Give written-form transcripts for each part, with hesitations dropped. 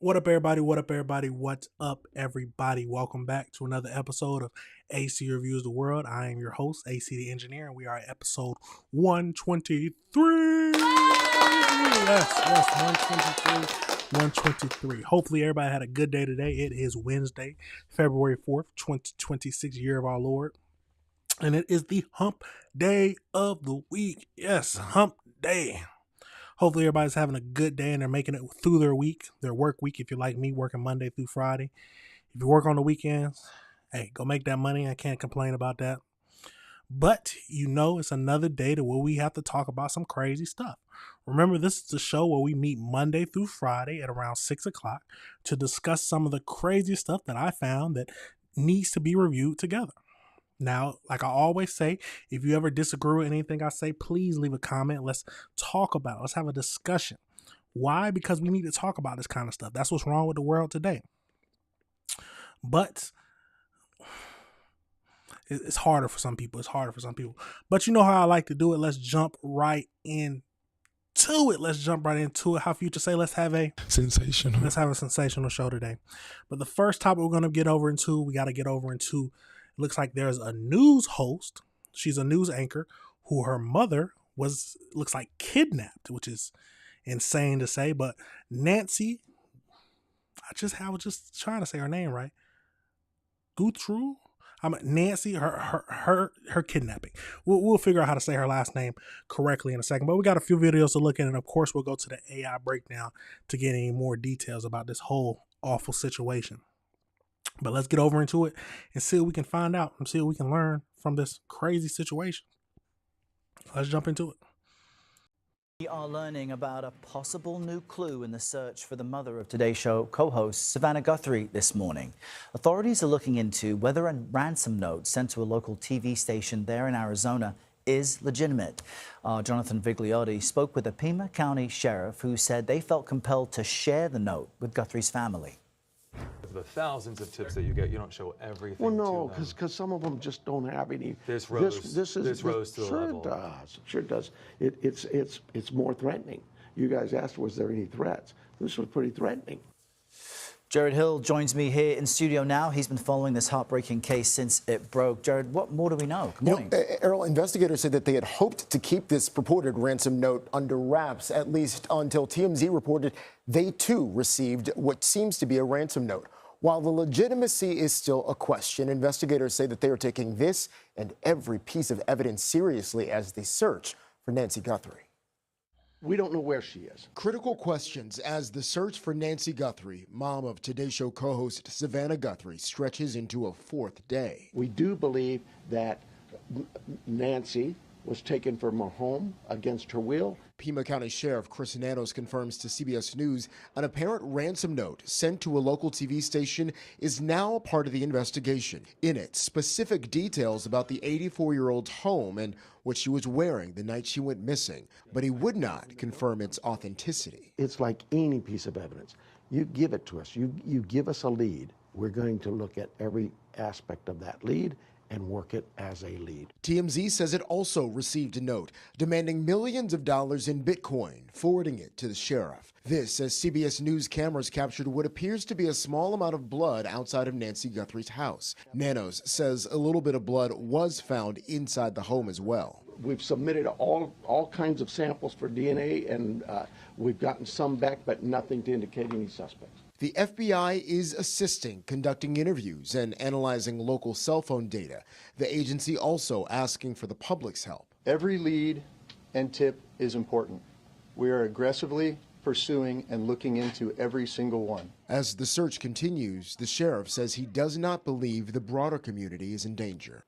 What up, everybody? What up, everybody? What's up, everybody? Welcome back to another episode of AC Reviews the World. I am your host, AC the Engineer, and we are at episode 123. Yes, 123. Hopefully, everybody had a good day today. It is Wednesday, February 4th, 2026, year of our Lord. And it is the hump day of the week. Yes, hump day. Hopefully everybody's having a good day and they're making it through their week, their work week. If you're like me, working Monday through Friday. If you work on the weekends, hey, go make that money. I can't complain about that. But it's another day to where we have to talk about some crazy stuff. Remember, this is the show where we meet Monday through Friday at around 6 o'clock to discuss some of the crazy stuff that I found that needs to be reviewed together. Now, like I always say, if you ever disagree with anything I say, please leave a comment. Let's talk about it. Let's have a discussion. Why? Because we need to talk about this kind of stuff. That's what's wrong with the world today. But it's harder for some people. But you know how I like to do it. Let's jump right into it. How Future say, let's have a sensational show today. But the first topic we got to get over into, looks like there's a news host. She's a news anchor who her mother looks like kidnapped, which is insane to say. But Nancy, I was just trying to say her name right. Guthrie. Nancy, her kidnapping. We'll figure out how to say her last name correctly in a second. But we got a few videos to look at, and of course we'll go to the AI breakdown to get any more details about this whole awful situation. But let's get over into it and see what we can find out and see what we can learn from this crazy situation. Let's jump into it. We are learning about a possible new clue in the search for the mother of Today Show co-host Savannah Guthrie this morning. Authorities are looking into whether a ransom note sent to a local TV station there in Arizona is legitimate. Jonathan Vigliotti spoke with the Pima County Sheriff, who said they felt compelled to share the note with Guthrie's family. The thousands of tips that you get, you don't show everything. Well, no, because some of them just don't have any. This rose to the sure level. Sure does. It's more threatening. You guys asked, was there any threats? This was pretty threatening. Jared Hill joins me here in studio now. He's been following this heartbreaking case since it broke. Jared, what more do we know? Good morning. Errol, investigators said that they had hoped to keep this purported ransom note under wraps, at least until TMZ reported they too received what seems to be a ransom note. While the legitimacy is still a question, investigators say that they are taking this and every piece of evidence seriously as they search for Nancy Guthrie. We don't know where she is. Critical questions as the search for Nancy Guthrie, mom of Today Show co-host Savannah Guthrie, stretches into a fourth day. We do believe that Nancy was taken from her home against her will. Pima County Sheriff Chris Nanos confirms to CBS News an apparent ransom note sent to a local TV station is now a part of the investigation. In it, specific details about the 84-year-old's home and what she was wearing the night she went missing, but he would not confirm its authenticity. It's like any piece of evidence. You give it to us. You give us a lead. We're going to look at every aspect of that lead and work it as a lead. TMZ says it also received a note demanding millions of dollars in Bitcoin, forwarding it to the sheriff. This as CBS News cameras captured what appears to be a small amount of blood outside of Nancy Guthrie's house. Nanos says a little bit of blood was found inside the home as well. We've submitted all kinds of samples for DNA, and we've gotten some back, but nothing to indicate any suspects. The FBI is assisting, conducting interviews and analyzing local cell phone data. The agency also asking for the public's help. Every lead and tip is important. We are aggressively pursuing and looking into every single one. As the search continues, the sheriff says he does not believe the broader community is in danger.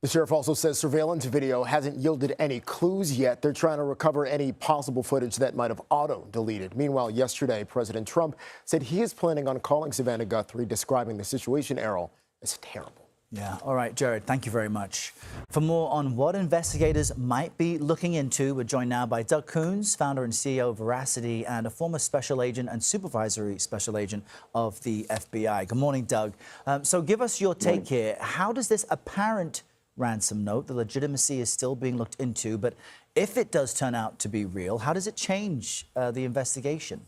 The sheriff also says surveillance video hasn't yielded any clues yet. They're trying to recover any possible footage that might have auto-deleted. Meanwhile, yesterday, President Trump said he is planning on calling Savannah Guthrie, describing the situation, Errol, as terrible. Yeah. All right, Jared, thank you very much. For more on what investigators might be looking into, we're joined now by Doug Coons, founder and CEO of Veracity and a former special agent and supervisory special agent of the FBI. Good morning, Doug. So give us your take here. How does this apparent ransom note, the legitimacy is still being looked into, but if it does turn out to be real, how does it change the investigation?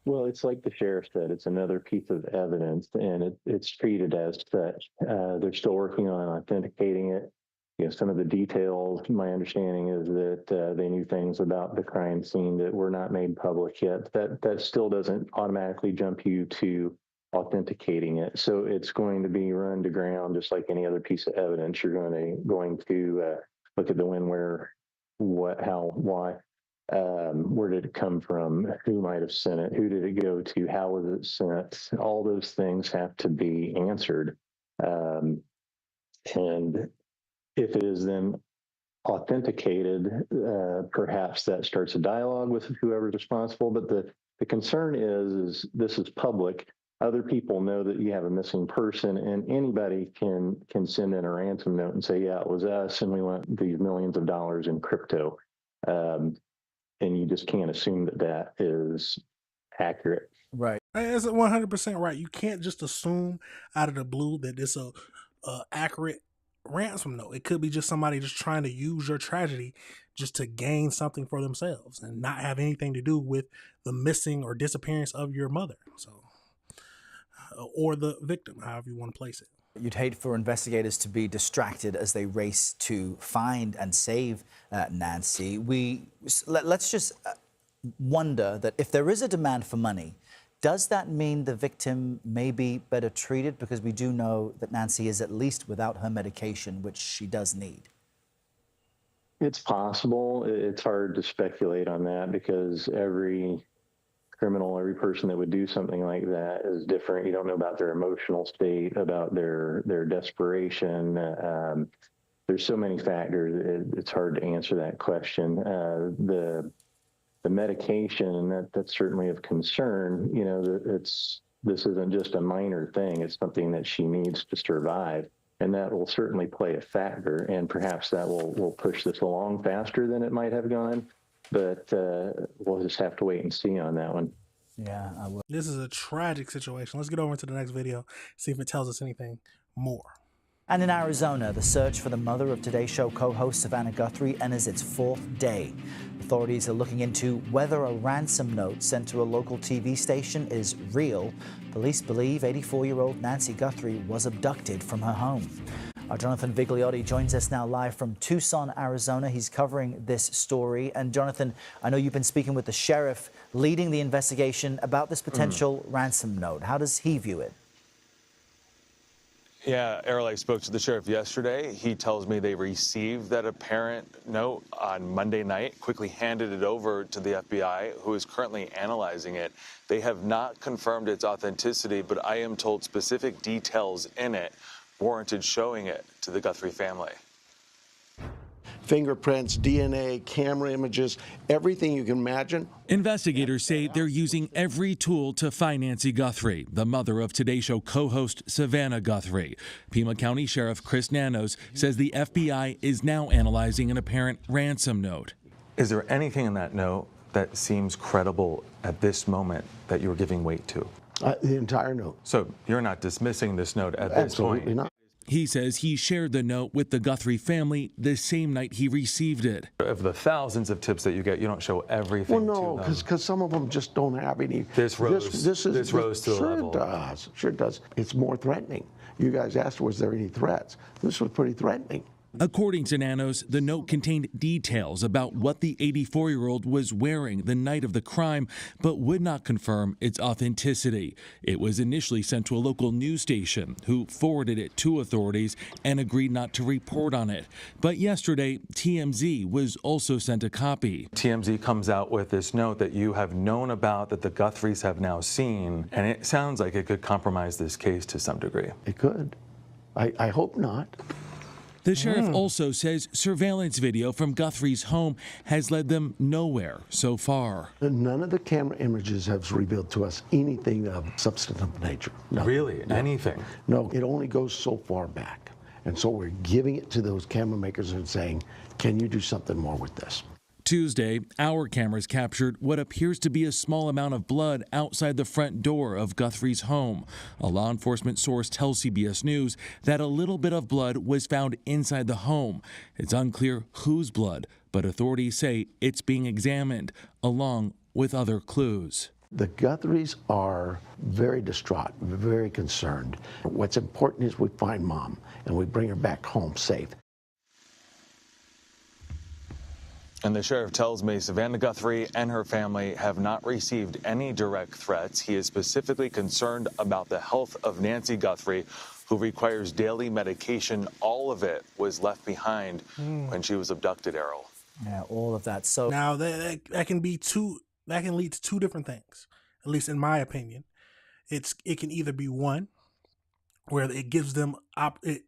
Well, it's like the sheriff said, it's another piece of evidence, and it's treated as such. They're still working on authenticating it. Some of the details, my understanding is that they knew things about the crime scene that were not made public yet. That still doesn't automatically jump you to authenticating it. So it's going to be run to ground just like any other piece of evidence. You're going to look at the when, where, what, how, why. Where did it come from? Who might have sent it? Who did it go to? How was it sent? All those things have to be answered. And if it is then authenticated, perhaps that starts a dialogue with whoever's responsible. But the concern is this is public. Other people know that you have a missing person, and anybody can send in a ransom note and say, yeah, it was us, and we want these millions of dollars in crypto. And you just can't assume that is accurate. Right. That's 100% right. You can't just assume out of the blue that it's a accurate ransom note. It could be just somebody just trying to use your tragedy just to gain something for themselves and not have anything to do with the missing or disappearance of your mother. So, or the victim, however you want to place it. You'd hate for investigators to be distracted as they race to find and save Nancy. Let's just wonder that if there is a demand for money, does that mean the victim may be better treated? Because we do know that Nancy is at least without her medication, which she does need. It's possible. It's hard to speculate on that because every criminal, every person that would do something like that is different. You don't know about their emotional state, about their desperation. There's so many factors. It's hard to answer that question. The medication, that's certainly of concern. This isn't just a minor thing. It's something that she needs to survive. And that will certainly play a factor. And perhaps that will push this along faster than it might have gone. But we'll just have to wait and see on that one. Yeah, I will. This is a tragic situation. Let's get over to the next video, see if it tells us anything more. And in Arizona, the search for the mother of Today Show co-host Savannah Guthrie enters its 4th day. Authorities are looking into whether a ransom note sent to a local TV station is real. Police believe 84-year-old Nancy Guthrie was abducted from her home. Our Jonathan Vigliotti joins us now live from Tucson, Arizona. He's covering this story. And Jonathan, I know you've been speaking with the sheriff leading the investigation about this potential ransom note. How does he view it? Yeah, Errol, I spoke to the sheriff yesterday. He tells me they received that apparent note on Monday night, quickly handed it over to the FBI, who is currently analyzing it. They have not confirmed its authenticity, but I am told specific details in it warranted showing it to the Guthrie family. Fingerprints, DNA, camera images, everything you can imagine. Investigators say they're using every tool to find Nancy Guthrie, the mother of Today Show co-host Savannah Guthrie. Pima County Sheriff Chris Nanos says the FBI is now analyzing an apparent ransom note. Is there anything in that note that seems credible at this moment that you're giving weight to? The entire note. So you're not dismissing this note at this point? Absolutely not. He says he shared the note with the Guthrie family the same night he received it. Of the thousands of tips that you get, you don't show everything Well, to no, them. because some of them just don't have any. This rose to the level. Sure does. It's more threatening. You guys asked, was there any threats? This was pretty threatening. According to Nanos, the note contained details about what the 84-year-old was wearing the night of the crime, but would not confirm its authenticity. It was initially sent to a local news station, who forwarded it to authorities and agreed not to report on it. But yesterday, TMZ was also sent a copy. TMZ comes out with this note that you have known about, that the Guthries have now seen, and it sounds like it could compromise this case to some degree. It could. I hope not. The sheriff also says surveillance video from Guthrie's home has led them nowhere so far. None of the camera images have revealed to us anything of substantive nature. No. Really? No. Anything? No, it only goes so far back. And so we're giving it to those camera makers and saying, can you do something more with this? Tuesday, our cameras captured what appears to be a small amount of blood outside the front door of Guthrie's home. A law enforcement source tells CBS News that a little bit of blood was found inside the home. It's unclear whose blood, but authorities say it's being examined, along with other clues. The Guthries are very distraught, very concerned. What's important is we find Mom and we bring her back home safe. And the sheriff tells me Savannah Guthrie and her family have not received any direct threats. He is specifically concerned about the health of Nancy Guthrie, who requires daily medication. All of it was left behind when she was abducted, Errol. Yeah, all of that. So now that can lead to two different things, at least in my opinion. It can either be one, where it gives them it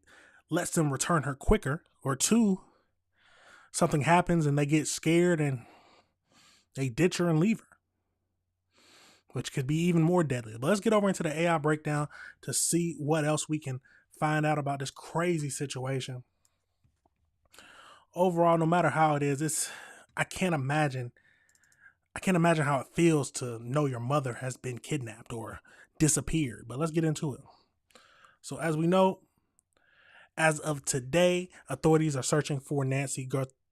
lets them return her quicker, or two, something happens and they get scared and they ditch her and leave her, which could be even more deadly. But let's get over into the AI breakdown to see what else we can find out about this crazy situation. Overall, no matter how it is, I can't imagine how it feels to know your mother has been kidnapped or disappeared. But let's get into it. So as we know, as of today, authorities are searching for Nancy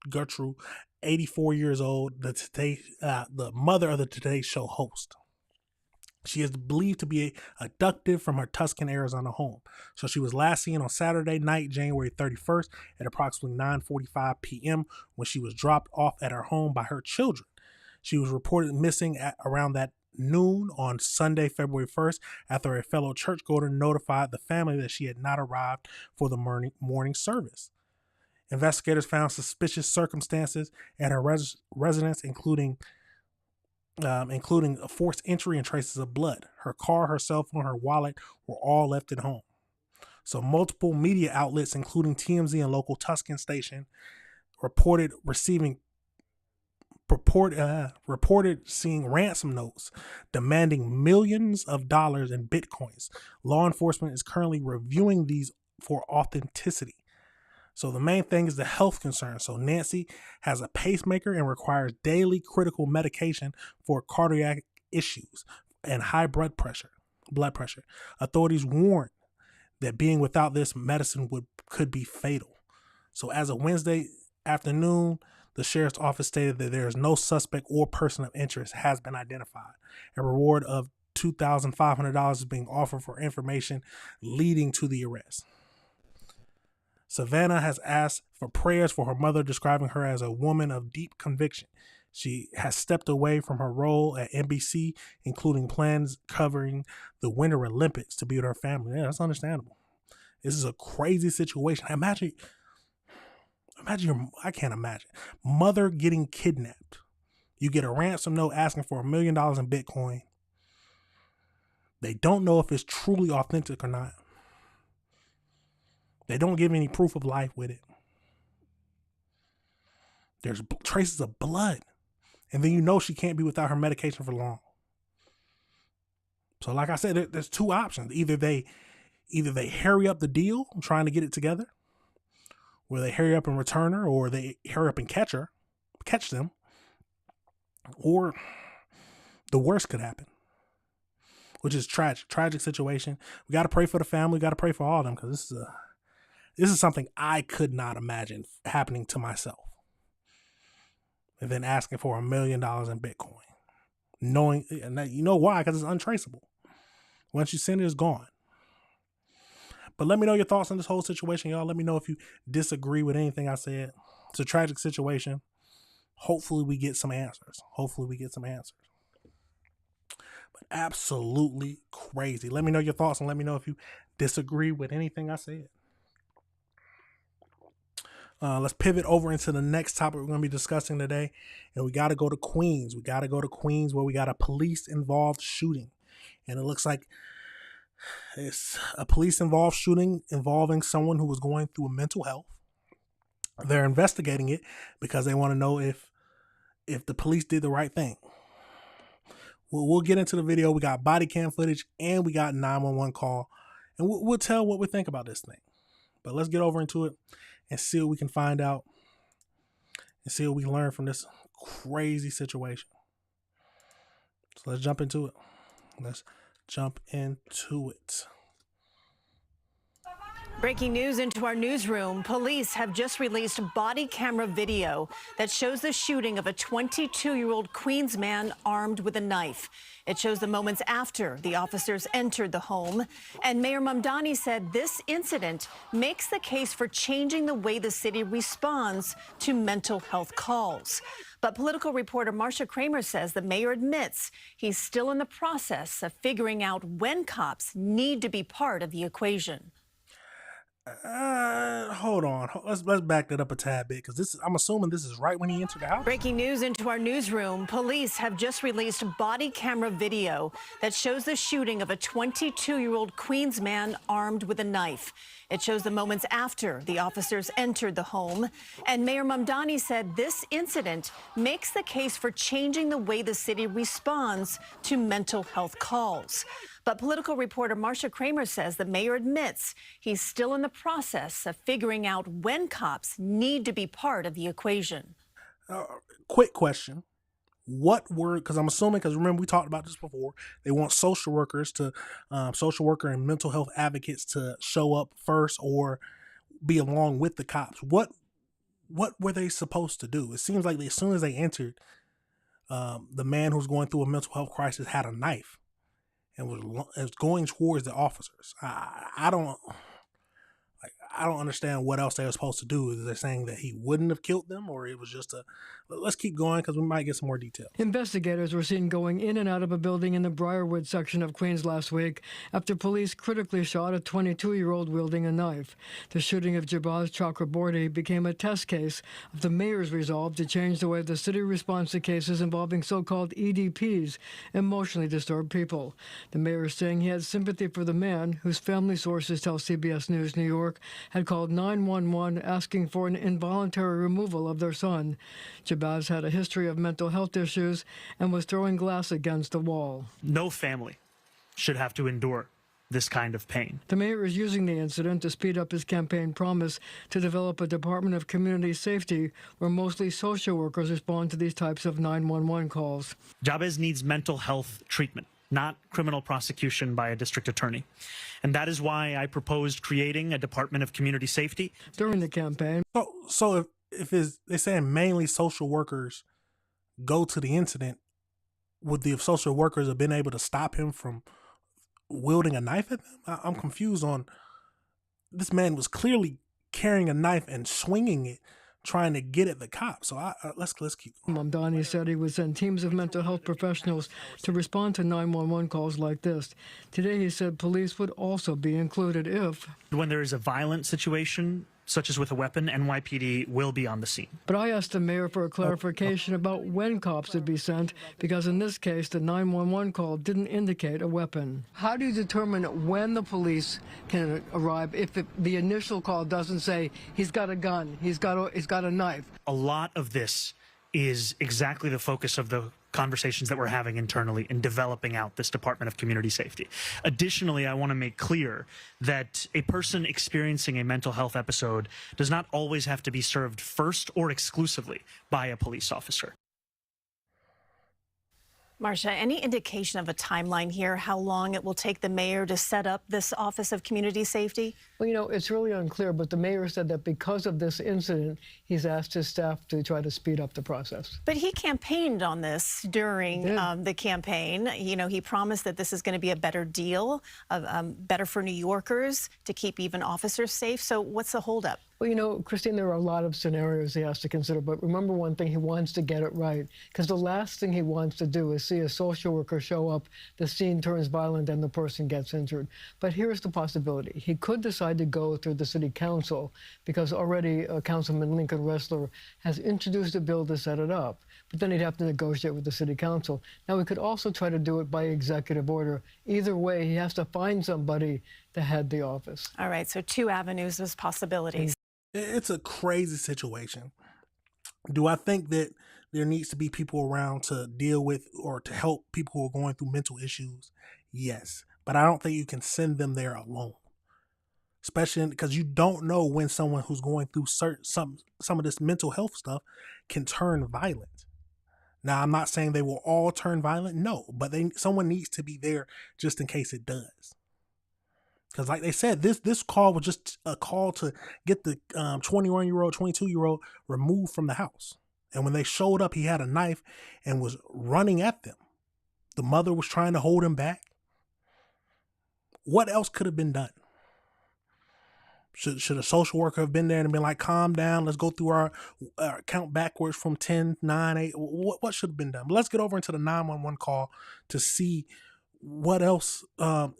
Guthrie, 84 years old, the mother of the Today Show host. She is believed to be abducted from her Tucson, Arizona home. So she was last seen on Saturday night, January 31st at approximately 9:45 p.m. when she was dropped off at her home by her children. She was reported missing at around that noon on Sunday, February 1st, after a fellow churchgoer notified the family that she had not arrived for the morning service. Investigators found suspicious circumstances at her residence, including a forced entry and traces of blood. Her car, her cell phone, her wallet were all left at home. So multiple media outlets, including TMZ and local Tucson station, reported seeing ransom notes demanding millions of dollars in bitcoins. Law enforcement is currently reviewing these for authenticity. So the main thing is the health concern. So Nancy has a pacemaker and requires daily critical medication for cardiac issues and high blood pressure. Authorities warn that being without this medicine could be fatal. So as of Wednesday afternoon, the sheriff's office stated that there is no suspect or person of interest has been identified. A reward of $2,500 is being offered for information leading to the arrest. Savannah has asked for prayers for her mother, describing her as a woman of deep conviction. She has stepped away from her role at NBC, including plans covering the Winter Olympics, to be with her family. Yeah, that's understandable. This is a crazy situation. Imagine I can't imagine. Mother getting kidnapped. You get a ransom note asking for $1 million in Bitcoin. They don't know if it's truly authentic or not. They don't give any proof of life with it. There's traces of blood. And then you know she can't be without her medication for long. So like I said, there's two options. Either they hurry up the deal, trying to get it together, where they hurry up and return her, or they hurry up and catch them, or the worst could happen, which is tragic situation. We got to pray for the family. We got to pray for all of them, because this is something I could not imagine happening to myself. And then asking for $1 million in Bitcoin. Knowing, and you know why? Because it's untraceable. Once you send it, it's gone. But let me know your thoughts on this whole situation, y'all. Let me know if you disagree with anything I said. It's a tragic situation. Hopefully we get some answers. But absolutely crazy. Let me know your thoughts and let me know if you disagree with anything I said. Let's pivot over into the next topic we're going to be discussing today. And we got to go to Queens. Where we got a police-involved shooting. And it looks like it's a police-involved shooting involving someone who was going through mental health. They're investigating it because they want to know if the police did the right thing. We'll get into the video. We got body cam footage and we got 911 call. And we'll tell what we think about this thing. But let's get over into it and see what we can find out and see what we can learn from this crazy situation. So let's jump into it. Breaking news into our newsroom. Police have just released body camera video that shows the shooting of a 22-year-old Queens man armed with a knife. It shows the moments after the officers entered the home. And Mayor Mamdani said this incident makes the case for changing the way the city responds to mental health calls. But political reporter Marcia Kramer says the mayor admits he's still in the process of figuring out when cops need to be part of the equation. Hold on. Let's back that up a tad bit, because I'm assuming this is right when he entered the house. Breaking news into our newsroom. Police have just released body camera video that shows the shooting of a 22-year-old Queens man armed with a knife. It shows the moments after the officers entered the home. And Mayor Mamdani said this incident makes the case for changing the way the city responds to mental health calls. But political reporter Marcia Kramer says the mayor admits he's still in the process of figuring out when cops need to be part of the equation. Quick question. What were, because I'm assuming, because remember we talked about this before, they want social workers to, social worker and mental health advocates to show up first or be along with the cops. What were they supposed to do? It seems like as soon as they entered, the man who's going through a mental health crisis had a knife and was going towards the officers. I don't understand what else they were supposed to do. Is they saying that he wouldn't have killed them, or it was just let's keep going because we might get some more details. Investigators were seen going in and out of a building in the Briarwood section of Queens last week after police critically shot a 22-year-old wielding a knife. The shooting of Jabaz Chakraborty became a test case of the mayor's resolve to change the way the city responds to cases involving so-called EDPs, emotionally disturbed people. The mayor is saying he had sympathy for the man, whose family sources tell CBS News New York had called 911 asking for an involuntary removal of their son. Jabaz had a history of mental health issues and was throwing glass against the wall. No family should have to endure this kind of pain. The mayor is using the incident to speed up his campaign promise to develop a Department of Community Safety where mostly social workers respond to these types of 911 calls. Jabez needs mental health treatment, not criminal prosecution by a district attorney. And that is why I proposed creating a Department of Community Safety. During the campaign. So if they're saying mainly social workers go to the incident, would the social workers have been able to stop him from wielding a knife at them? I'm confused on, this man was clearly carrying a knife and swinging it, trying to get at the cops. So let's keep going. Mamdani said he would send teams of mental health professionals to respond to 911 calls like this. Today he said police would also be included if... When there is a violent situation, such as with a weapon, NYPD will be on the scene. But I asked the mayor for a clarification about when cops would be sent, because in this case, the 911 call didn't indicate a weapon. How do you determine when the police can arrive if the initial call doesn't say he's got a gun, he's got a knife? A lot of this is exactly the focus of the conversations that we're having internally in developing out this Department of Community Safety. Additionally, I want to make clear that a person experiencing a mental health episode does not always have to be served first or exclusively by a police officer. Marcia, any indication of a timeline here, how long it will take the mayor to set up this Office of Community Safety? Well, you know, it's really unclear, but the mayor said that because of this incident, he's asked his staff to try to speed up the process. But he campaigned on this during the campaign. You know, he promised that this is going to be a better deal, better for New Yorkers, to keep even officers safe. So what's the holdup? Well, you know, Christine, there are a lot of scenarios he has to consider, but remember one thing, he wants to get it right, because the last thing he wants to do is see a social worker show up, the scene turns violent, and the person gets injured. But here's the possibility. He could decide to go through the city council, because already Councilman Lincoln Ressler has introduced a bill to set it up, but then he'd have to negotiate with the city council. Now, he could also try to do it by executive order. Either way, he has to find somebody to head the office. All right, so two avenues as possibilities. It's a crazy situation. Do I think that there needs to be people around to deal with or to help people who are going through mental issues? Yes. But I don't think you can send them there alone. Especially because you don't know when someone who's going through some of this mental health stuff can turn violent. Now, I'm not saying they will all turn violent. No, but someone needs to be there just in case it does. Because like they said, this call was just a call to get the 21-year-old, 22-year-old removed from the house. And when they showed up, he had a knife and was running at them. The mother was trying to hold him back. What else could have been done? Should a social worker have been there and been like, calm down, let's go through our count backwards from 10, 9, 8. What should have been done? But let's get over into the 911 call to see what else,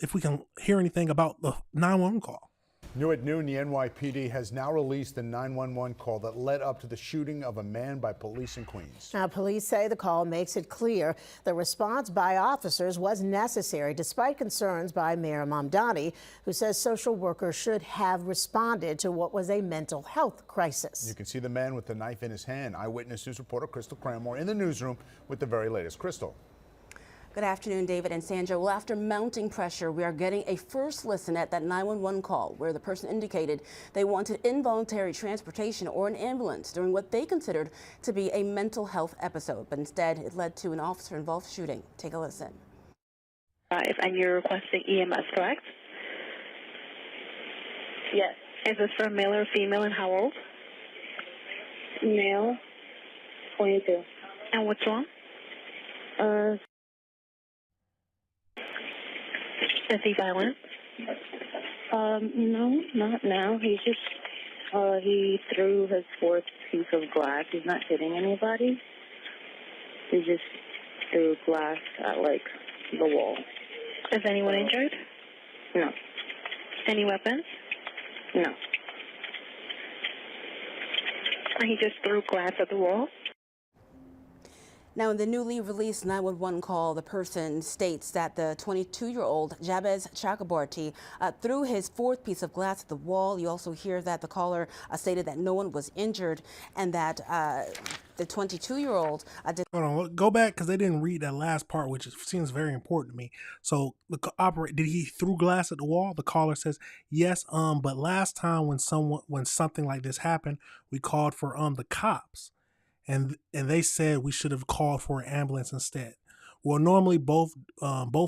if we can hear anything about the 911 call. New at noon, the NYPD has now released the 911 call that led up to the shooting of a man by police in Queens. Now, police say the call makes it clear the response by officers was necessary, despite concerns by Mayor Mamdani, who says social workers should have responded to what was a mental health crisis. You can see the man with the knife in his hand. Eyewitness News reporter Crystal Cranmore in the newsroom with the very latest. Crystal. Good afternoon, David and Sandra. Well, after mounting pressure, we are getting a first listen at that 911 call where the person indicated they wanted involuntary transportation or an ambulance during what they considered to be a mental health episode. But instead, it led to an officer-involved shooting. Take a listen. And you're requesting EMS, correct? Yes. Is this for a male or female, and how old? Male, 22. And what's wrong? Is he violent? No, not now. He just, he threw his fourth piece of glass. He's not hitting anybody. He just threw glass at, like, the wall. Is anyone injured? No. Any weapons? No. He just threw glass at the wall? Now, in the newly released 911 call, the person states that the 22-year-old Jabez Chakraborty threw his fourth piece of glass at the wall. You also hear that the caller stated that no one was injured and that the 22-year-old did. Hold on, go back because they didn't read that last part, which seems very important to me. So the operator, did he threw glass at the wall? The caller says yes. But last time when something like this happened, we called for the cops. And they said we should have called for an ambulance instead. Well, normally both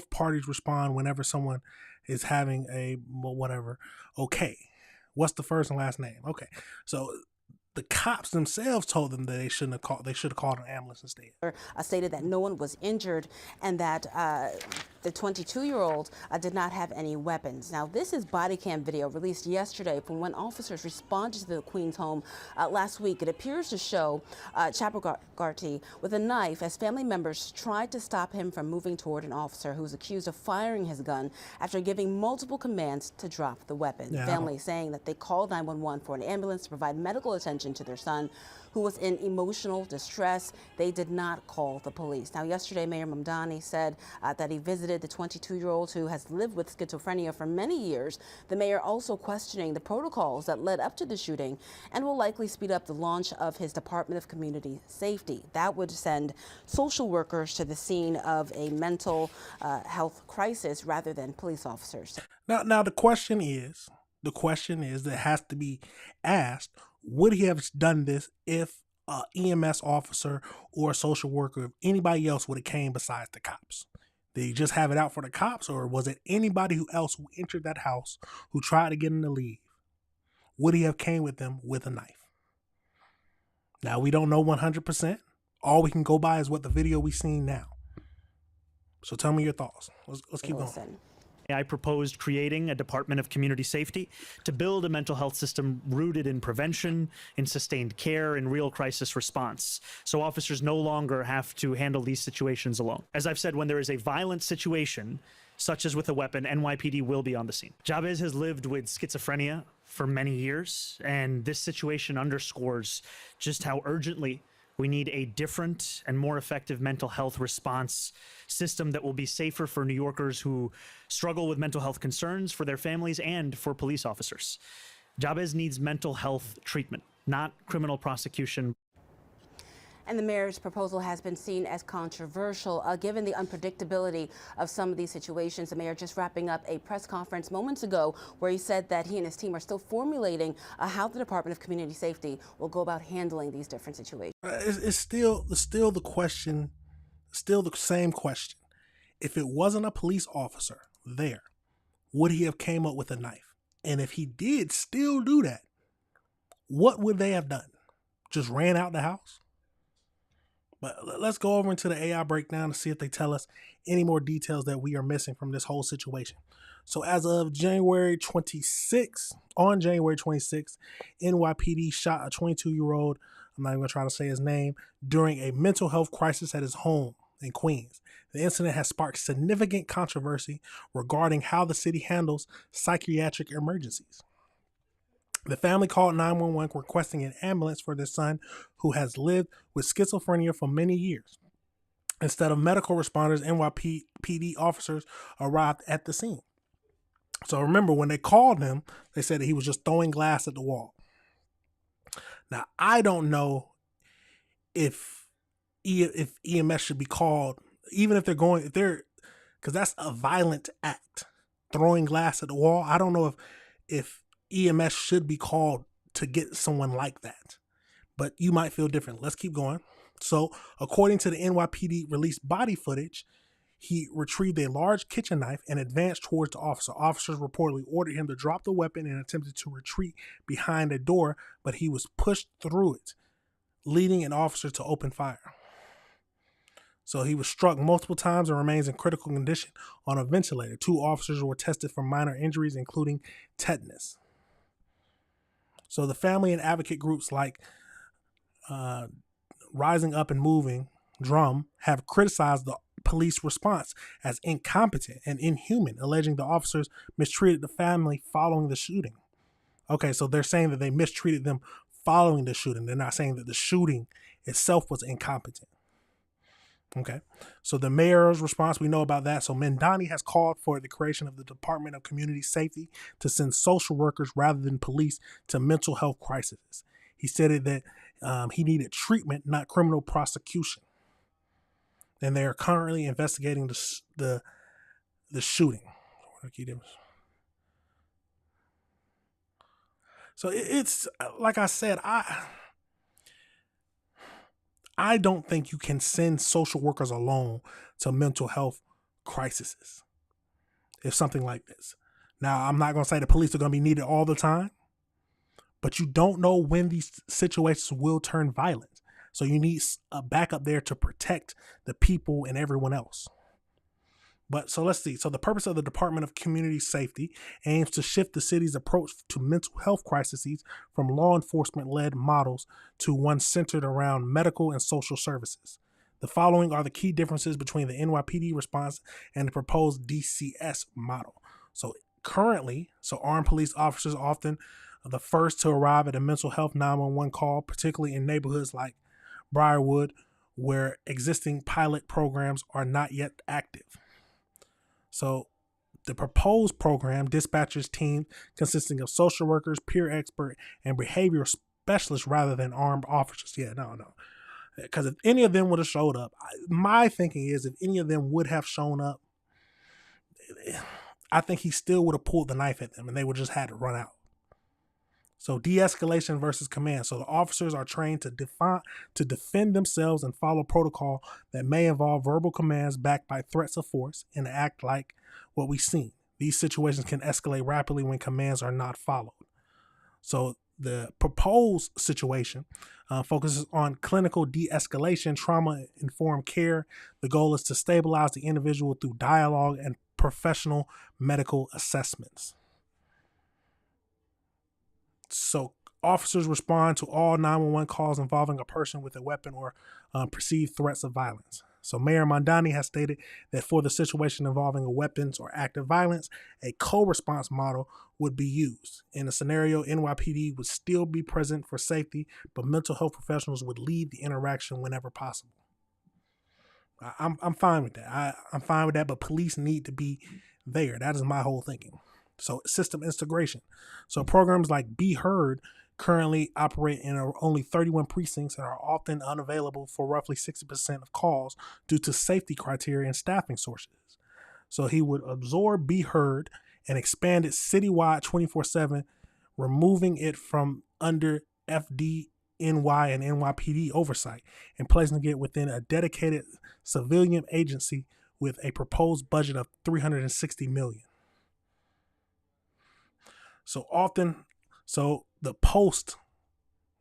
parties respond whenever someone is having a whatever. Okay, what's the first and last name? Okay, so the cops themselves told them that they shouldn't have called. They should have called an ambulance instead. Stated that no one was injured and that the 22-year-old did not have any weapons. Now, this is body cam video released yesterday from when officers responded to the Queens home last week. It appears to show Chakraborty with a knife as family members tried to stop him from moving toward an officer who was accused of firing his gun after giving multiple commands to drop the weapon. Yeah. Family saying that they called 911 for an ambulance to provide medical attention to their son, who was in emotional distress. They did not call the police. Now, yesterday, Mayor Mamdani said that he visited the 22-year-old who has lived with schizophrenia for many years. The mayor also questioning the protocols that led up to the shooting and will likely speed up the launch of his Department of Community Safety. That would send social workers to the scene of a mental health crisis rather than police officers. Now the question is that has to be asked, would he have done this if an EMS officer or a social worker, if anybody else would have came besides the cops? Did he just have it out for the cops, or was it anybody else who entered that house who tried to get him to leave? Would he have came with them with a knife? Now, we don't know 100%. All we can go by is what the video we've seen now. So tell me your thoughts. Let's keep going. I proposed creating a Department of Community Safety to build a mental health system rooted in prevention, in sustained care, in real crisis response, so officers no longer have to handle these situations alone. As I've said, when there is a violent situation, such as with a weapon, NYPD will be on the scene. Jabez has lived with schizophrenia for many years, and this situation underscores just how urgently we need a different and more effective mental health response system that will be safer for New Yorkers who struggle with mental health concerns, for their families, and for police officers. Jabez needs mental health treatment, not criminal prosecution. And the mayor's proposal has been seen as controversial, given the unpredictability of some of these situations. The mayor just wrapping up a press conference moments ago where he said that he and his team are still formulating how the Department of Community Safety will go about handling these different situations. It's still the question, still the same question. If it wasn't a police officer there, would he have came up with a knife? And if he did still do that, what would they have done? Just ran out the house? But let's go over into the AI breakdown to see if they tell us any more details that we are missing from this whole situation. So as of January 26th, NYPD shot a 22-year-old, I'm not even going to try to say his name, during a mental health crisis at his home in Queens. The incident has sparked significant controversy regarding how the city handles psychiatric emergencies. The family called 911 requesting an ambulance for their son, who has lived with schizophrenia for many years. Instead of medical responders, NYPD officers arrived at the scene. So remember, when they called him, they said that he was just throwing glass at the wall. Now, I don't know if EMS should be called, even if because that's a violent act, throwing glass at the wall. I don't know if EMS should be called to get someone like that, but you might feel different. Let's keep going. So according to the NYPD released body footage, he retrieved a large kitchen knife and advanced towards the officer. Officers reportedly ordered him to drop the weapon and attempted to retreat behind a door, but he was pushed through it, leading an officer to open fire. So he was struck multiple times and remains in critical condition on a ventilator. 2 officers were tested for minor injuries, including tetanus. So the family and advocate groups like Rising Up and Moving, Drum, have criticized the police response as incompetent and inhuman, alleging the officers mistreated the family following the shooting. Okay, so they're saying that they mistreated them following the shooting. They're not saying that the shooting itself was incompetent. Okay, so the mayor's response, we know about that. So Mamdani has called for the creation of the Department of Community Safety to send social workers rather than police to mental health crises. He said that he needed treatment, not criminal prosecution. And they are currently investigating the shooting. So it's like I said, I don't think you can send social workers alone to mental health crises if something like this. Now, I'm not going to say the police are going to be needed all the time, but you don't know when these situations will turn violent. So you need a backup there to protect the people and everyone else. But so let's see. So the purpose of the Department of Community Safety aims to shift the city's approach to mental health crises from law enforcement-led models to one centered around medical and social services. The following are the key differences between the NYPD response and the proposed DCS model. So currently, armed police officers are often the first to arrive at a mental health 911 call, particularly in neighborhoods like Briarwood, where existing pilot programs are not yet active. So the proposed program, dispatchers team consisting of social workers, peer expert, and behavioral specialists rather than armed officers. Yeah, no. Because if any of them would have showed up, my thinking is if any of them would have shown up, I think he still would have pulled the knife at them and they would just had to run out. So de-escalation versus command. So the officers are trained to defend themselves and follow protocol that may involve verbal commands backed by threats of force and act like what we've seen. These situations can escalate rapidly when commands are not followed. So the proposed situation focuses on clinical de-escalation, trauma-informed care. The goal is to stabilize the individual through dialogue and professional medical assessments. So officers respond to all 911 calls involving a person with a weapon or perceived threats of violence. So Mayor Mamdani has stated that for the situation involving weapons or active violence, a co-response model would be used. In a scenario, NYPD would still be present for safety, but mental health professionals would lead the interaction whenever possible. I'm fine with that. I'm fine with that, but police need to be there. That is my whole thinking. So system integration. So programs like Be Heard currently operate in only 31 precincts and are often unavailable for roughly 60% of calls due to safety criteria and staffing sources. So he would absorb Be Heard and expand it citywide 24/7, removing it from under FDNY and NYPD oversight and placing it within a dedicated civilian agency with a proposed budget of $360 million. So often, the post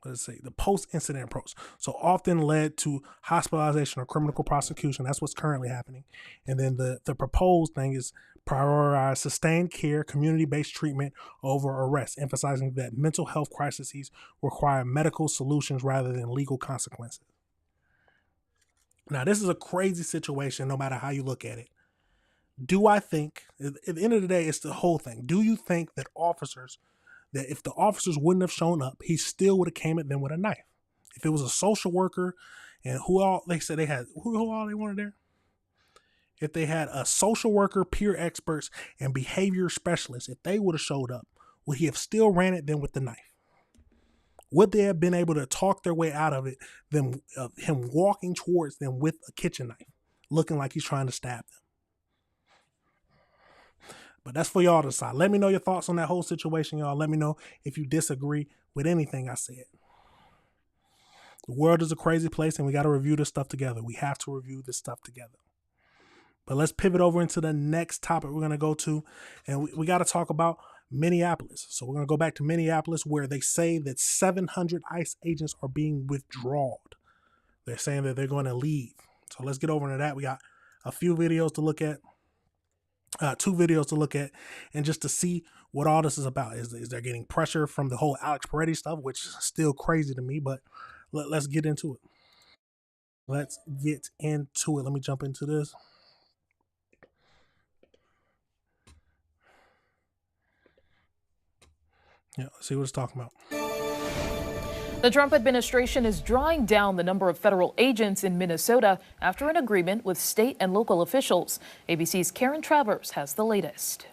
incident approach so often led to hospitalization or criminal prosecution. That's what's currently happening. And then the proposed thing is prioritize sustained care, community-based treatment over arrest, emphasizing that mental health crises require medical solutions rather than legal consequences. Now, this is a crazy situation no matter how you look at it. Do I think, at the end of the day, it's the whole thing. Do you think that if the officers wouldn't have shown up, he still would have came at them with a knife? If it was a social worker and who all they wanted there? If they had a social worker, peer experts, and behavior specialists, if they would have showed up, would he have still ran at them with the knife? Would they have been able to talk their way out of it, him walking towards them with a kitchen knife, looking like he's trying to stab them? But that's for y'all to decide. Let me know your thoughts on that whole situation, y'all. Let me know if you disagree with anything I said. The world is a crazy place, and we got to review this stuff together. We have to review this stuff together. But let's pivot over into the next topic we're going to go to, and we got to talk about Minneapolis. So we're going to go back to Minneapolis, where they say that 700 ICE agents are being withdrawn. They're saying that they're going to leave. So let's get over into that. We got a few videos to look at. 2 videos to look at, and just to see what all this is about. Is they're getting pressure from the whole Alex Peretti stuff, which is still crazy to me, but let's get into it. Let me jump into this. Yeah, let's see what it's talking about. The Trump administration is drawing down the number of federal agents in Minnesota after an agreement with state and local officials. ABC's Karen Travers has the latest.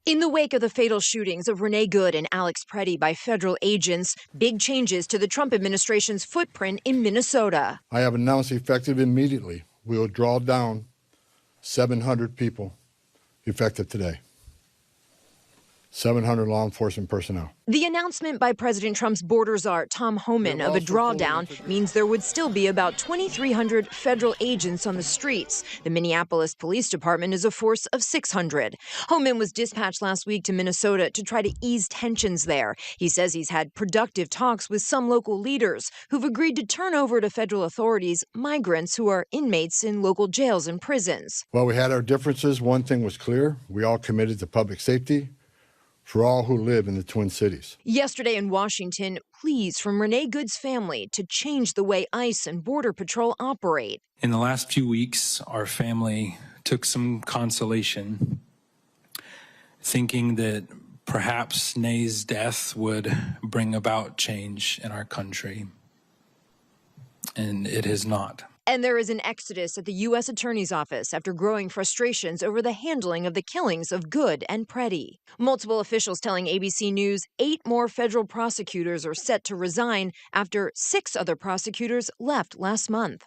In the wake of the fatal shootings of Renee Good and Alex Peretti by federal agents, big changes to the Trump administration's footprint in Minnesota. I have announced effective immediately, we will draw down 700 people effective today. 700 law enforcement personnel. The announcement by President Trump's border czar, Tom Homan, of a drawdown means there would still be about 2,300 federal agents on the streets. The Minneapolis Police Department is a force of 600. Homan was dispatched last week to Minnesota to try to ease tensions there. He says he's had productive talks with some local leaders who've agreed to turn over to federal authorities migrants who are inmates in local jails and prisons. While we had our differences, one thing was clear. We all committed to public safety for all who live in the Twin Cities. Yesterday in Washington, pleas from Renee Good's family to change the way ICE and Border Patrol operate. In the last few weeks, our family took some consolation, thinking that perhaps Nay's death would bring about change in our country. And it has not. And there is an exodus at the U.S. Attorney's Office after growing frustrations over the handling of the killings of Good and Peretti. Multiple officials telling ABC News 8 more federal prosecutors are set to resign after 6 other prosecutors left last month.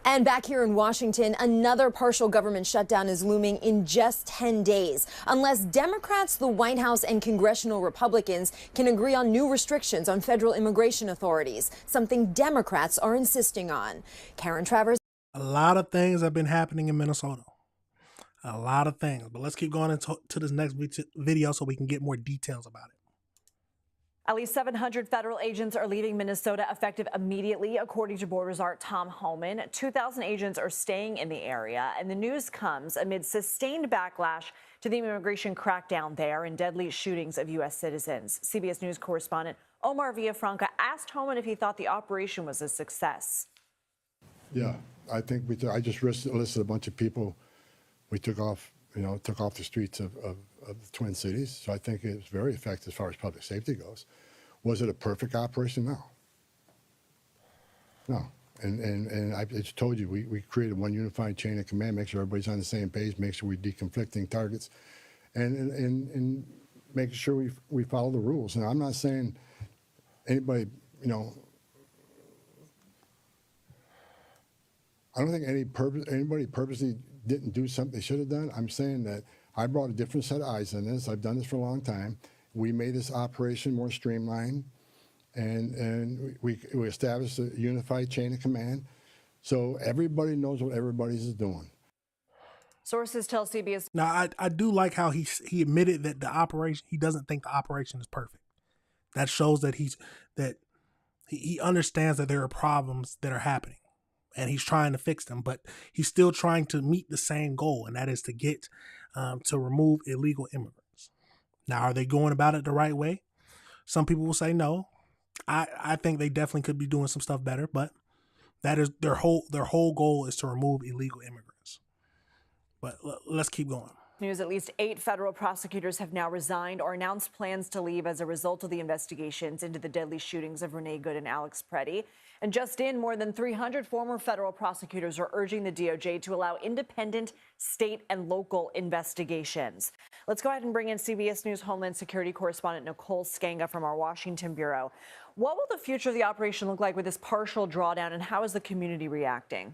And back here in Washington, another partial government shutdown is looming in just 10 days. Unless Democrats, the White House, and congressional Republicans can agree on new restrictions on federal immigration authorities, something Democrats are insisting on. Karen Travers. A lot of things have been happening in Minnesota. A lot of things. But let's keep going into this next video so we can get more details about it. At least 700 federal agents are leaving Minnesota effective immediately, according to border czar Tom Homan. 2,000 agents are staying in the area, and the news comes amid sustained backlash to the immigration crackdown there and deadly shootings of U.S. citizens. CBS News correspondent Omar Villafranca asked Homan if he thought the operation was a success. Yeah, I think I just listed a bunch of people we took off the streets of the Twin Cities. So I think it was very effective as far as public safety goes. Was it a perfect operation? No. No. And I just told you, we created one unified chain of command, make sure everybody's on the same page, make sure we're deconflicting targets, and making sure we follow the rules. Now, I'm not saying anybody, I don't think anybody purposely didn't do something they should have done. I'm saying that I brought a different set of eyes on this. I've done this for a long time. We made this operation more streamlined, and we established a unified chain of command, so everybody knows what everybody's doing. Sources tell CBS. Now, I do like how he admitted that he doesn't think the operation is perfect. That shows that he understands that there are problems that are happening, and he's trying to fix them, but he's still trying to meet the same goal, and that is to get to remove illegal immigrants. Now, are they going about it the right way? Some people will say no. I think they definitely could be doing some stuff better, but that is their whole goal is to remove illegal immigrants. But let's keep going. News: at least 8 federal prosecutors have now resigned or announced plans to leave as a result of the investigations into the deadly shootings of Renee Good and Alex Preddy. And just in, more than 300 former federal prosecutors are urging the DOJ to allow independent state and local investigations. Let's go ahead and bring in CBS News Homeland Security correspondent Nicole Skanga from our Washington bureau. What will the future of the operation look like with this partial drawdown, and how is the community reacting?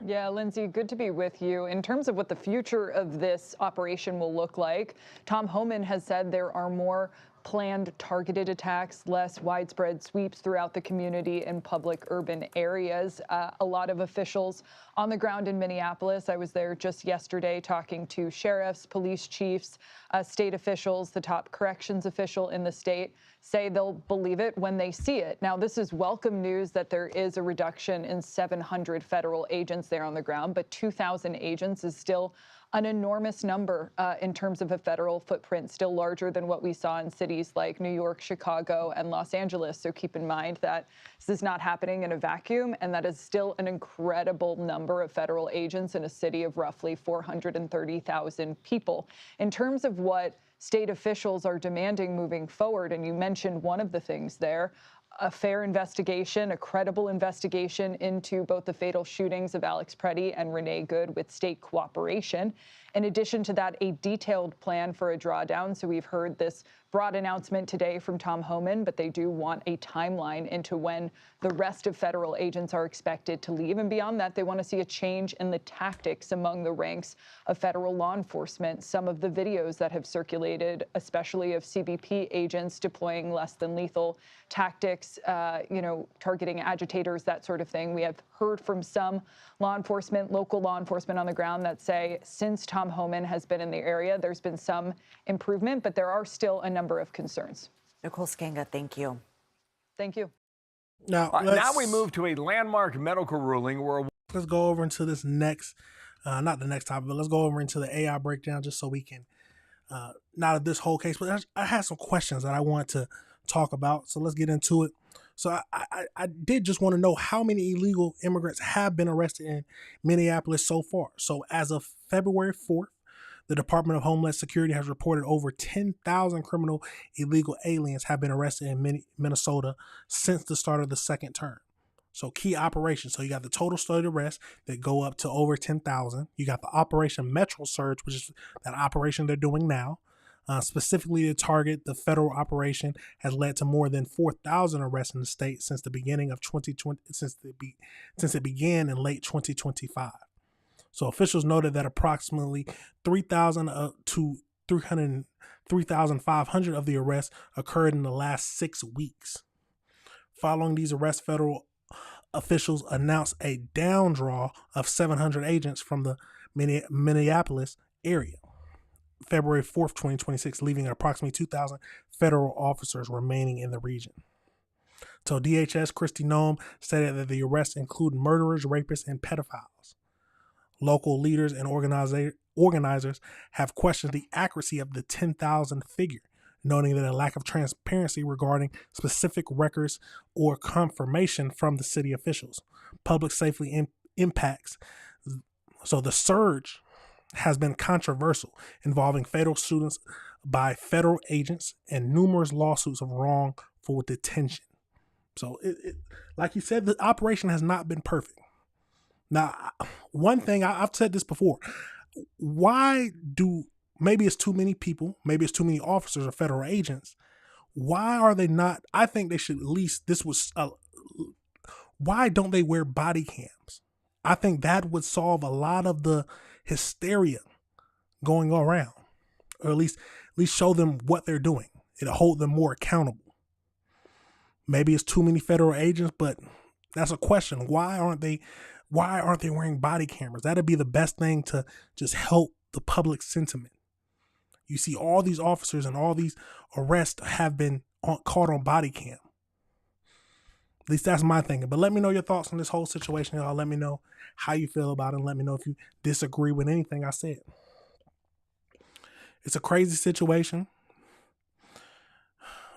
Yeah, Lindsay, good to be with you. In terms of what the future of this operation will look like, Tom Homan has said there are more planned targeted attacks, less widespread sweeps throughout the community and public urban areas. A lot of officials on the ground in Minneapolis. I was there just yesterday talking to sheriffs, police chiefs, state officials. The top corrections official in the state say they'll believe it when they see it. Now, this is welcome news that there is a reduction in 700 federal agents there on the ground, but 2,000 agents is still an enormous number in terms of a federal footprint, still larger than what we saw in cities like New York, Chicago, and Los Angeles. So keep in mind that this is not happening in a vacuum, and that is still an incredible number of federal agents in a city of roughly 430,000 people. In terms of what state officials are demanding moving forward, and you mentioned one of the things there, a fair investigation, a credible investigation into both the fatal shootings of Alex Preddy and Renee Good with state cooperation. In addition to that, a detailed plan for a drawdown. So we've heard this broad announcement today from Tom Homan, but they do want a timeline into when the rest of federal agents are expected to leave. And beyond that, they want to see a change in the tactics among the ranks of federal law enforcement. Some of the videos that have circulated, especially of CBP agents deploying less than lethal tactics, targeting agitators, that sort of thing. We have heard from some law enforcement, local law enforcement on the ground that say since Tom Homan has been in the area, there's been some improvement, but there are still a number of concerns. Nicole Skanga, thank you. Thank you. Now we move to a landmark medical ruling where let's go over into this next, not the next topic, but let's go over into the AI breakdown just so we can, not of this whole case, but I had some questions that I want to talk about. So let's get into it. So I did just want to know how many illegal immigrants have been arrested in Minneapolis so far. So as of February 4th, the Department of Homeland Security has reported over 10,000 criminal illegal aliens have been arrested in Minnesota since the start of the second term. So key operations. So you got the total started arrests that go up to over 10,000. You got the Operation Metro Surge, which is that operation they're doing now. Specifically to target the federal operation has led to more than 4,000 arrests in the state since the beginning of 2020, since it began in late 2025. So officials noted that approximately 3,000 to 3,500 of the arrests occurred in the last 6 weeks. Following these arrests, federal officials announced a down draw of 700 agents from the Minneapolis area. February 4th, 2026, leaving approximately 2,000 federal officers remaining in the region. So DHS Kristi Noem stated that the arrests include murderers, rapists, and pedophiles. Local leaders and organizers have questioned the accuracy of the 10,000 figure, noting that a lack of transparency regarding specific records or confirmation from the city officials. Public safety impacts. So the surge has been controversial, involving fatal shootings by federal agents and numerous lawsuits of wrongful detention. So, like you said, the operation has not been perfect. Now, one thing, I've said this before, maybe it's too many people, maybe it's too many officers or federal agents. Why are they not, I think they should at least, why don't they wear body cams? I think that would solve a lot of the hysteria going around, or at least show them what they're doing. It'll hold them more accountable. Maybe it's too many federal agents, but that's a question. Why Why aren't they wearing body cameras? That'd be the best thing to just help the public sentiment. You see all these officers and all these arrests have been caught on body cam. At least that's my thinking. But let me know your thoughts on this whole situation, y'all. Let me know how you feel about it. And let me know if you disagree with anything I said. It's a crazy situation.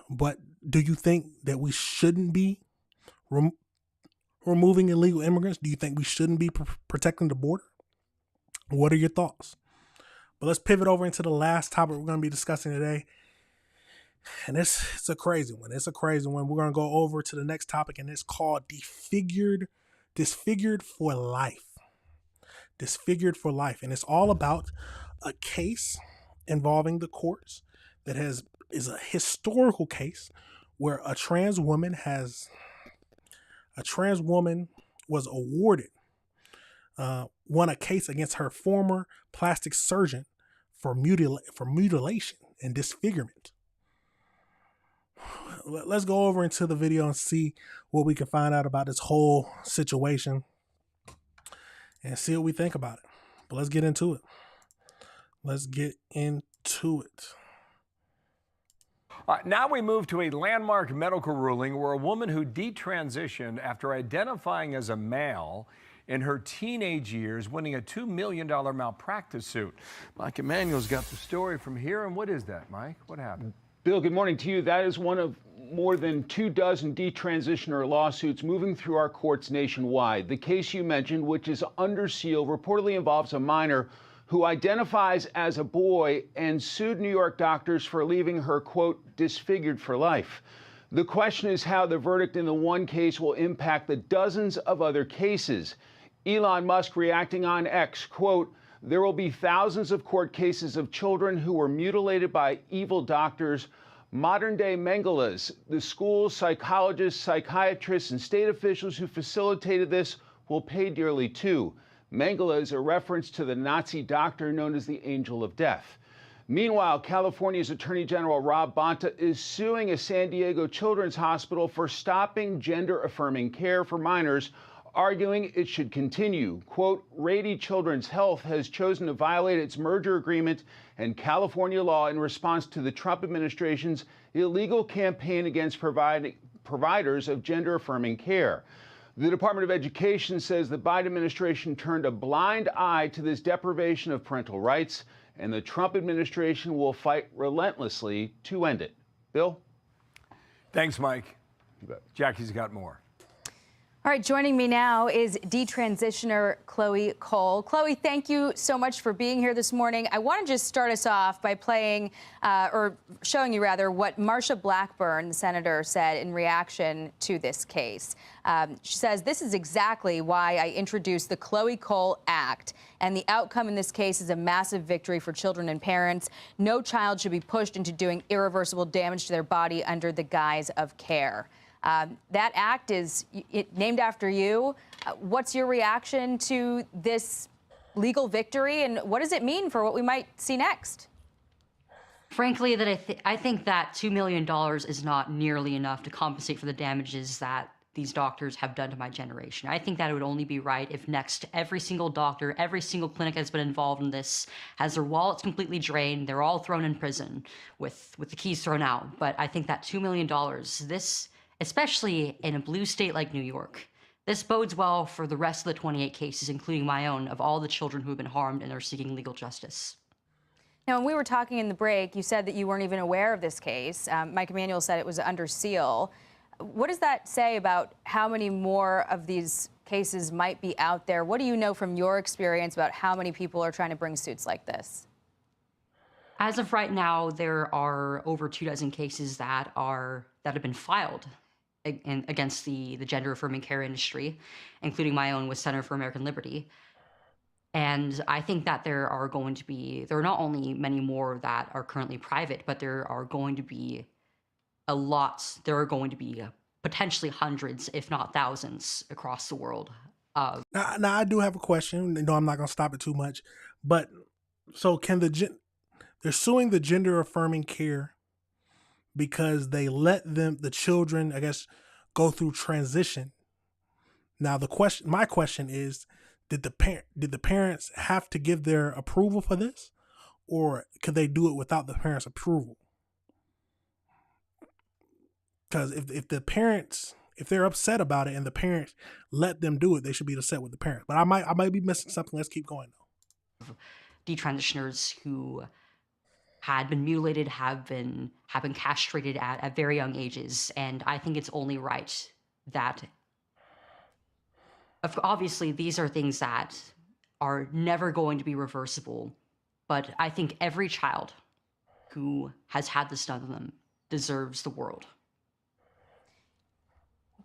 But do you think that we shouldn't be removing illegal immigrants? Do you think we shouldn't be protecting the border? What are your thoughts? But let's pivot over into the last topic we're going to be discussing today. And it's a crazy one. It's a crazy one. We're going to go over to the next topic, and it's called Disfigured for Life. Disfigured for Life. And it's all about a case involving the courts that is a historical case where a trans woman was awarded, won a case against her former plastic surgeon for mutilation and disfigurement. Let's go over into the video and see what we can find out about this whole situation and see what we think about it. But let's get into it. Now we move to a landmark medical ruling where a woman who detransitioned after identifying as a male in her teenage years, winning a $2 million malpractice suit. Mike Emanuel's got the story from here. And what is that, Mike? What happened? Bill, good morning to you. That is one of more than 24 detransitioner lawsuits moving through our courts nationwide. The case you mentioned, which is under seal, reportedly involves a minor who identifies as a boy and sued New York doctors for leaving her, quote, disfigured for life. The question is how the verdict in the one case will impact the dozens of other cases. Elon Musk reacting on X, quote, there will be thousands of court cases of children who were mutilated by evil doctors, modern-day Mengelas. The schools, psychologists, psychiatrists, and state officials who facilitated this will pay dearly too. Mengele is a reference to the Nazi doctor known as the Angel of Death. Meanwhile, California's Attorney General Rob Bonta is suing a San Diego children's hospital for stopping gender-affirming care for minors, arguing it should continue. Quote, Rady Children's Health has chosen to violate its merger agreement and California law in response to the Trump administration's illegal campaign against providers of gender-affirming care. The Department of Education says the Biden administration turned a blind eye to this deprivation of parental rights, and the Trump administration will fight relentlessly to end it. Bill? Thanks, Mike. Jackie's got more. All right, joining me now is detransitioner Chloe Cole. Chloe, thank you so much for being here this morning. I want to just start us off by showing you what Marsha Blackburn, the senator, said in reaction to this case. She says, this is exactly why I introduced the Chloe Cole Act, and the outcome in this case is a massive victory for children and parents. No child should be pushed into doing irreversible damage to their body under the guise of care. That act is named after you. What's your reaction to this legal victory, and what does it mean for what we might see next? Frankly, I think that $2 million is not nearly enough to compensate for the damages that these doctors have done to my generation. I think that it would only be right if next every single doctor, every single clinic that's been involved in this has their wallets completely drained. They're all thrown in prison with the keys thrown out. But I think that $2 million, especially in a blue state like New York, this bodes well for the rest of the 28 cases, including my own, of all the children who have been harmed and are seeking legal justice. Now, when we were talking in the break, you said that you weren't even aware of this case. Mike Emanuel said it was under seal. What does that say about how many more of these cases might be out there? What do you know from your experience about how many people are trying to bring suits like this? As of right now, there are over 24 cases that have been filed against the gender-affirming care industry, including my own with Center for American Liberty. And I think that there are not only many more that are currently private, but there are going to be potentially hundreds, if not thousands, across the world. Now I do have a question. No, I'm not going to stop it too much. But so they're suing the gender-affirming care because they let the children, I guess, go through transition. Now my question is, did the parents have to give their approval for this, or could they do it without the parents' approval? Because if they're upset about it and the parents let them do it, they should be upset with the parents. But I might be missing something. Let's keep going though. Detransitioners who had been mutilated have been castrated at very young ages, and I think it's only right that, obviously, these are things that are never going to be reversible, but I think every child who has had this done to them deserves the world.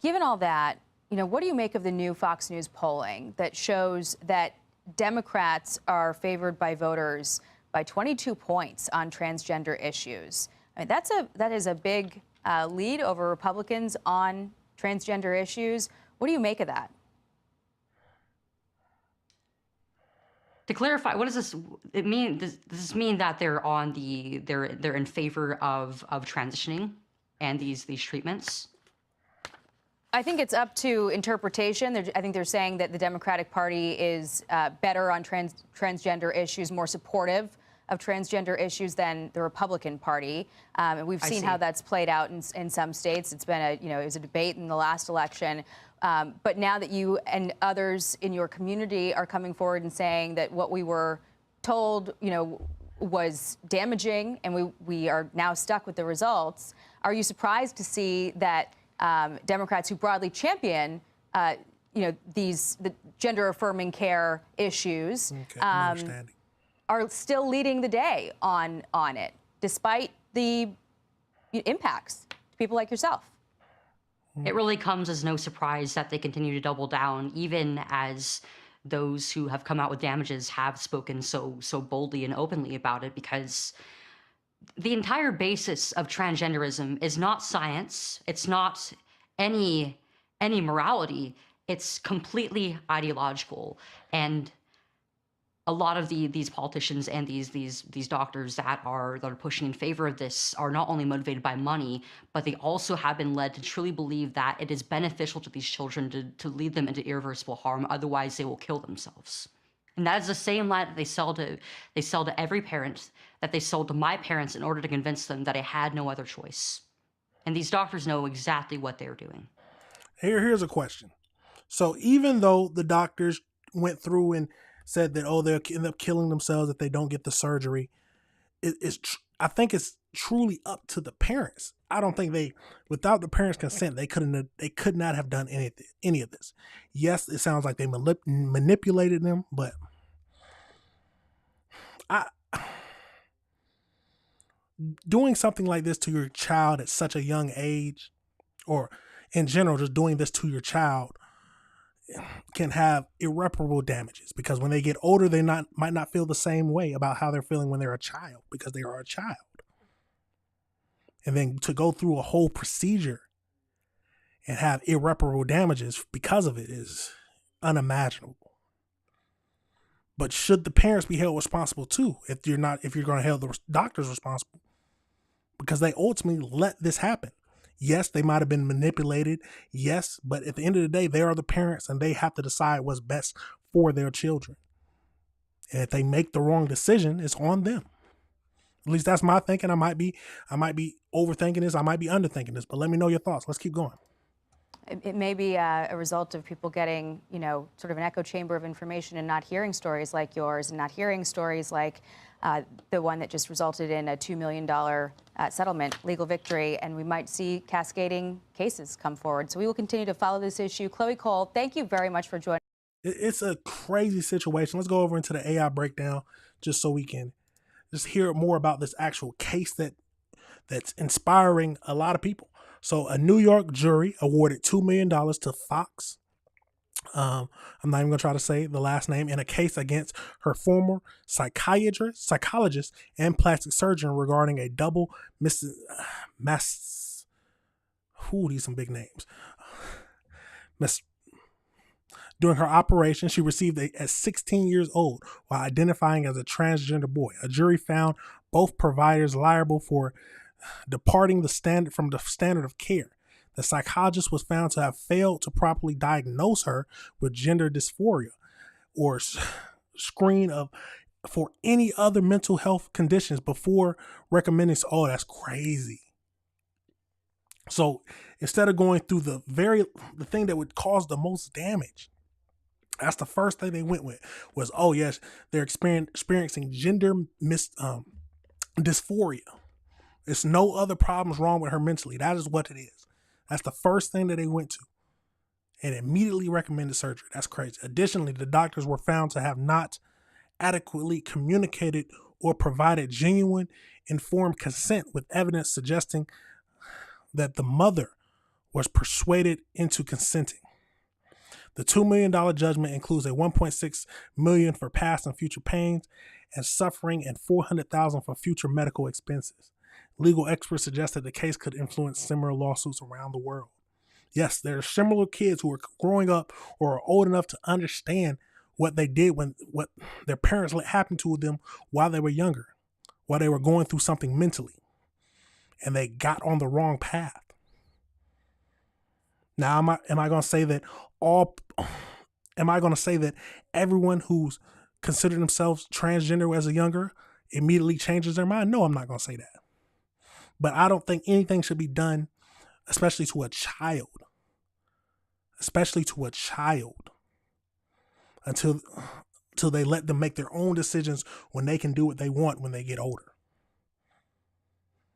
Given all that, what do you make of the new Fox News polling that shows that Democrats are favored by voters by 22 points on transgender issues? I mean, that is a big lead over Republicans on transgender issues. What do you make of that? To clarify, what does this mean? Does this mean that they're in favor of transitioning and these treatments? I think it's up to interpretation. I think they're saying that the Democratic Party is better on transgender issues, more supportive of transgender issues than the Republican Party. And we've seen how that's played out in some states. It's been it was a debate in the last election. But now that you and others in your community are coming forward and saying that what we were told, was damaging, and we are now stuck with the results, are you surprised to see that Democrats who broadly champion, the gender-affirming care issues, are still leading the day on it, despite the impacts to people like yourself? It really comes as no surprise that they continue to double down, even as those who have come out with damages have spoken so boldly and openly about it, because the entire basis of transgenderism is not science. It's not any morality. It's completely ideological. And a lot of these politicians and these doctors that are pushing in favor of this are not only motivated by money, but they also have been led to truly believe that it is beneficial to these children to lead them into irreversible harm. Otherwise, they will kill themselves. And that is the same lie that they sell to every parent, that they sold to my parents in order to convince them that I had no other choice. And these doctors know exactly what they're doing. Here's a question. So even though the doctors went through and said that, they'll end up killing themselves if they don't get the surgery, I think it's truly up to the parents. I don't think without the parents' consent, they could not have done any of this. Yes, it sounds like they manipulated them, but doing something like this to your child at such a young age, or in general, just doing this to your child, can have irreparable damages, because when they get older, they might not feel the same way about how they're feeling when they're a child, because they are a child. And then to go through a whole procedure and have irreparable damages because of it is unimaginable. But should the parents be held responsible too, if you're going to hold the doctors responsible? Because they ultimately let this happen. Yes, they might have been manipulated. Yes, but at the end of the day, they are the parents and they have to decide what's best for their children. And if they make the wrong decision, it's on them. At least that's my thinking. I might be overthinking this. I might be underthinking this, but let me know your thoughts. Let's keep going. It may be a result of people getting, sort of an echo chamber of information and not hearing stories like yours, and not hearing stories like the one that just resulted in a $2 million settlement, legal victory, and we might see cascading cases come forward. So we will continue to follow this issue. Chloe Cole, thank you very much for joining. It's a crazy situation. Let's go over into the AI breakdown just so we can just hear more about this actual case that's inspiring a lot of people. So a New York jury awarded $2 million to Fox. I'm not even going to try to say the last name, in a case against her former psychologist and plastic surgeon regarding a double these some big names. During her operation, she received at 16 years old while identifying as a transgender boy. A jury found both providers liable for departing from the standard of care. The psychologist was found to have failed to properly diagnose her with gender dysphoria or screen for any other mental health conditions before recommending. Oh, that's crazy. So instead of going through the thing that would cause the most damage, that's the first thing they went with was, oh yes, they're experiencing gender dysphoria. There's no other problems wrong with her mentally. That is what it is. That's the first thing that they went to and immediately recommended surgery. That's crazy. Additionally, the doctors were found to have not adequately communicated or provided genuine, informed consent, with evidence suggesting that the mother was persuaded into consenting. The $2 million judgment includes a $1.6 million for past and future pains and suffering and $400,000 for future medical expenses. Legal experts suggest that the case could influence similar lawsuits around the world. Yes, there are similar kids who are growing up or are old enough to understand what they did what their parents let happen to them while they were younger, while they were going through something mentally, and they got on the wrong path. Now, am I going to say that everyone who's considered themselves transgender as a younger immediately changes their mind? No, I'm not going to say that. But I don't think anything should be done, especially to a child, until they let them make their own decisions when they can do what they want when they get older.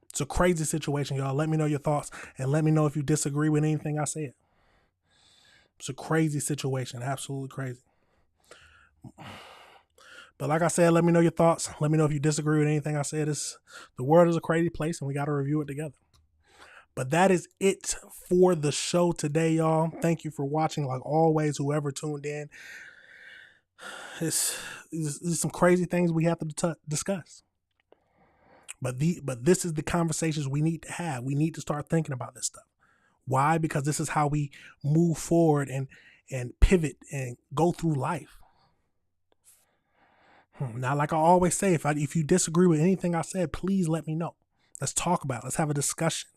It's a crazy situation, y'all. Let me know your thoughts and let me know if you disagree with anything I said. It's a crazy situation, absolutely crazy. But like I said, let me know your thoughts. Let me know if you disagree with anything I said. The world is a crazy place and we got to review it together. But that is it for the show today, y'all. Thank you for watching. Like always, whoever tuned in. It's some crazy things we have to discuss. But this is the conversations we need to have. We need to start thinking about this stuff. Why? Because this is how we move forward and pivot and go through life. Now, like I always say, if you disagree with anything I said, please let me know. Let's talk about it. Let's have a discussion.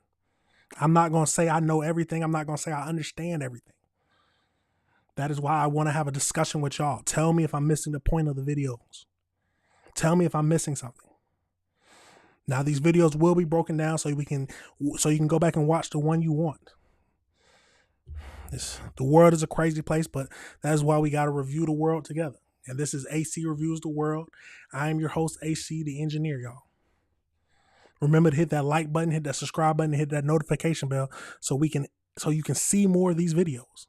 I'm not going to say I know everything. I'm not going to say I understand everything. That is why I want to have a discussion with y'all. Tell me if I'm missing the point of the videos. Tell me if I'm missing something. Now, these videos will be broken down so you can go back and watch the one you want. The world is a crazy place, but that is why we got to review the world together. And this is AC Reviews the World. I am your host, AC, the engineer, y'all. Remember to hit that like button, hit that subscribe button, hit that notification bell so you can see more of these videos.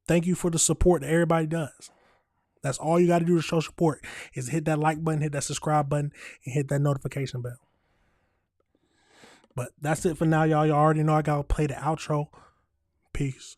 Thank you for the support that everybody does. That's all you got to do to show support is hit that like button, hit that subscribe button, and hit that notification bell. But that's it for now, y'all. Y'all already know I got to play the outro. Peace.